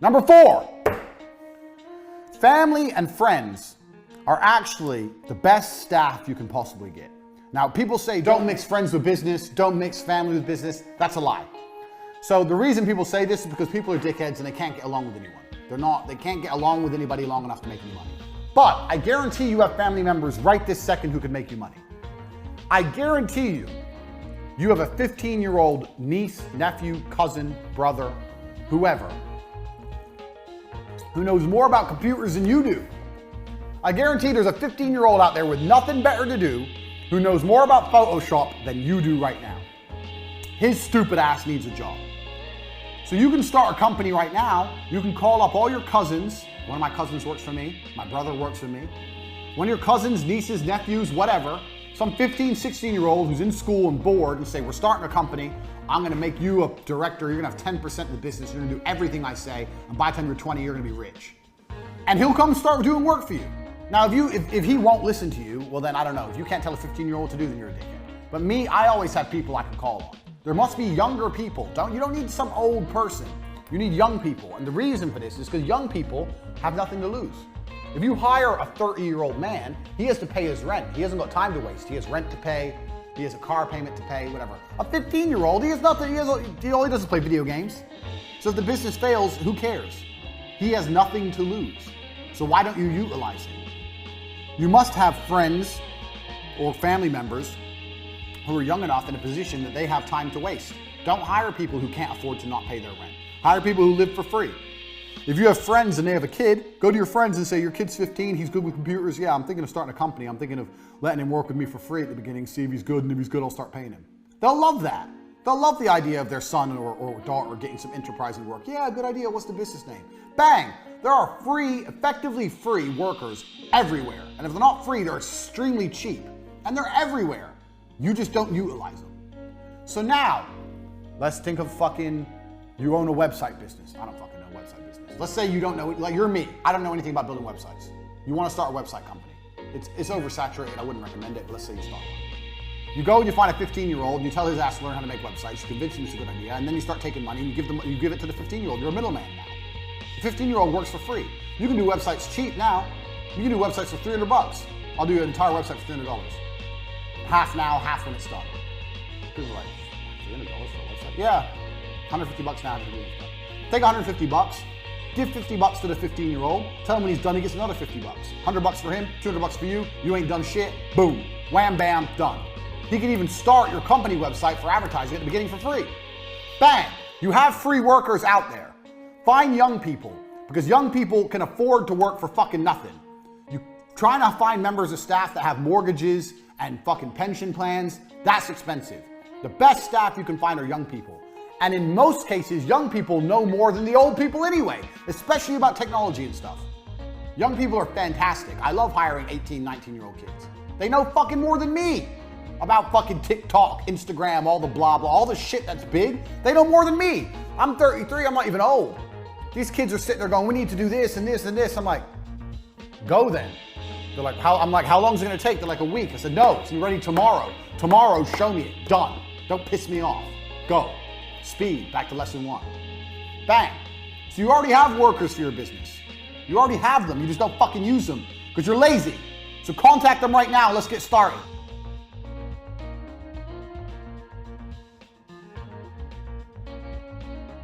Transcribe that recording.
Number 4, family and friends are actually the best staff you can possibly get. Now, people say don't mix friends with business, don't mix family with business. That's a lie. So the reason people say this is because people are dickheads and they can't get along with anyone. They can't get along with anybody long enough to make any money. But I guarantee you have family members right this second who could make you money. I guarantee you have a 15-year-old niece, nephew, cousin, brother, whoever, who knows more about computers than you do. I guarantee there's a 15-year-old out there with nothing better to do who knows more about Photoshop than you do right now. His stupid ass needs a job. So you can start a company right now. You can call up all your cousins. One of my cousins works for me. My brother works for me. One of your cousins, nieces, nephews, whatever, some 15, 16-year-old who's in school and bored, and say, we're starting a company. I'm gonna make you a director. You're gonna have 10% of the business. You're gonna do everything I say. And by the time you're 20, you're gonna be rich. And he'll come start doing work for you. Now, if he won't listen to you, well then, I don't know. If you can't tell a 15-year-old to do, then you're a dickhead. But me, I always have people I can call on. There must be younger people. You don't need some old person. You need young people. And the reason for this is because young people have nothing to lose. If you hire a 30-year-old man, he has to pay his rent. He hasn't got time to waste. He has rent to pay. He has a car payment to pay, whatever. A 15-year-old, he has nothing. He only doesn't play video games. So if the business fails, who cares? He has nothing to lose. So why don't you utilize him? You must have friends or family members who are young enough in a position that they have time to waste. Don't hire people who can't afford to not pay their rent. Hire people who live for free. If you have friends and they have a kid, go to your friends and say, your kid's 15, he's good with computers. Yeah, I'm thinking of starting a company. I'm thinking of letting him work with me for free at the beginning, see if he's good, and if he's good, I'll start paying him. They'll love that. They'll love the idea of their son or daughter getting some enterprising work. Yeah, good idea. What's the business name? Bang! There are effectively free workers everywhere. And if they're not free, they're extremely cheap. And they're everywhere. You just don't utilize them. So now, let's think of you own a website business. I don't fucking know website business. Let's say you don't know, like you're me. I don't know anything about building websites. You want to start a website company. It's oversaturated. I wouldn't recommend it, but let's say you start one. You go and you find a 15-year-old and you tell his ass to learn how to make websites. You convince him it's a good idea, and then you start taking money and you give it to the 15-year-old. You're a middleman now. The 15-year-old works for free. You can do websites cheap now. You can do websites for $300. I'll do an entire website for $300. Half now, half when it's done. People are like, $300 for a website? Yeah, $150 now. Take $150, give $50 to the 15-year-old, tell him when he's done, he gets another $50. $100 for him, $200 for you, you ain't done shit, boom, wham, bam, done. He can even start your company website for advertising at the beginning for free. Bang, you have free workers out there. Find young people, because young people can afford to work for fucking nothing. You trying to find members of staff that have mortgages and fucking pension plans, that's expensive. The best staff you can find are young people. And in most cases, young people know more than the old people anyway, especially about technology and stuff. Young people are fantastic. I love hiring 18, 19-year-old kids. They know fucking more than me about fucking TikTok, Instagram, all the blah, blah, all the shit that's big. They know more than me. I'm 33, I'm not even old. These kids are sitting there going, we need to do this and this and this. I'm like, go then. They're like, how long is it gonna take? They're like, a week. I said, no, it's ready tomorrow. Tomorrow, show me it, done. Don't piss me off, go. Speed, back to lesson 1. Bang. So you already have workers for your business. You already have them, you just don't fucking use them because you're lazy. So contact them right now, let's get started.